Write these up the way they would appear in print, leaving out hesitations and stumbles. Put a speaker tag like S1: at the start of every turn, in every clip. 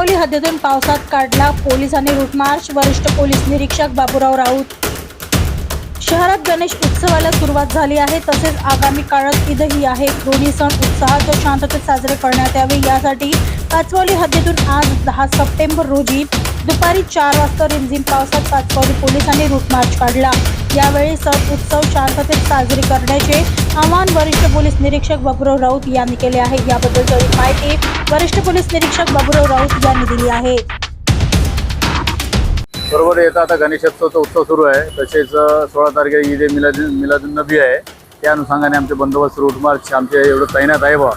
S1: काचमौली हद्दीतून पावसात काढला पोलिसांनी रूट मार्च। वरिष्ठ पोलीस निरीक्षक बाबूराव राऊत। शहरात गणेश उत्सवाला सुरुवात झाली आहे, तसेच आगामी काळात ईदही आहे। दोन्ही सण उत्साहात व शांततेत साजरे करण्यात यावे यासाठी काचमौली हद्दीतून आज 10 सप्टेंबर रोजी दुपारी 4 वाजता रिमझिम पावसात काचमौली पोलिसांनी रूट मार्च काढला। यावेळी सण उत्सव शांततेत साजरे करण्याचे आवाहन वरिष्ठ पोलीस निरीक्षक बाबूराव राऊत यांनी केले आहे। याबद्दलची अधिक माहिती वरिष्ठ पोलीस निरीक्षक बाबूराव राऊत यांनी दिली आहे।
S2: बरोबर येता आता गणेशोत्सवचा उत्सव सुरू आहे, तसेच 16 तारखेला ईद मिलादुन्नबी आहे। त्या अनुषंगाने आमचे बंदोबस्त रूट मार्च आमचे एवढं तैनात आहे बा।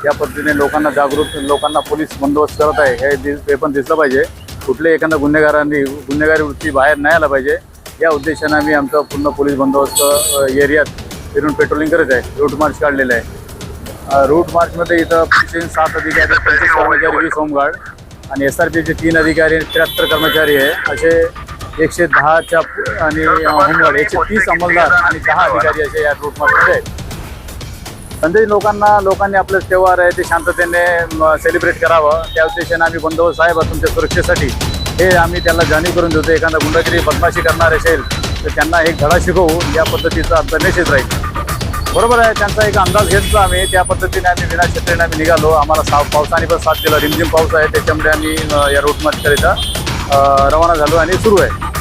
S2: या पद्धतीने लोकांना जागृत लोकांना पोलीस बंदोबस्त करत आहे, हे पण दिसलं पाहिजे। कुठले एखादा गुन्हेगारी वृत्ती बाहेर नाही आला पाहिजे, या उद्देशाने आम्ही आमचा पूर्ण पोलीस बंदोबस्त एरियात फिरून पेट्रोलिंग करत आहे। रूट मार्च काढलेलं आहे। रूट मार्चमध्ये इथं 7 अधिकारी, 25 कर्मचारी, 20 होमगार्ड आणि SRPचे 3 अधिकारी, 73 कर्मचारी आहे। असे 110च्या आणि होमगार्ड 130 अंमलदार आणि 10 अधिकारी असे या रूट मार्चमध्ये आहेत। संदेश लोकांनी आपलं त्योहार आहे ते शांततेने सेलिब्रेट करावं, त्या उद्देशाने आम्ही बंदोबस्त आहे तुमच्या सुरक्षेसाठी हे आम्ही त्यांना जाणीव करून देतो। एखादा गुंडगिरी बदमाशी करणार असेल तर त्यांना एक धडा शिकवू, या पद्धतीचा आमचा निषेध राहील। बरोबर आहे, त्यांचा एक अंदाज घेतला आम्ही, त्या पद्धतीने आम्ही विनाशत्रेने आम्ही निघालो। आम्हाला पावसाने पण साथ दिला, रिमझिम पाऊस आहे, त्याच्यामुळे आम्ही या रूट मार्च करिता रवाना झालो आणि सुरू आहे।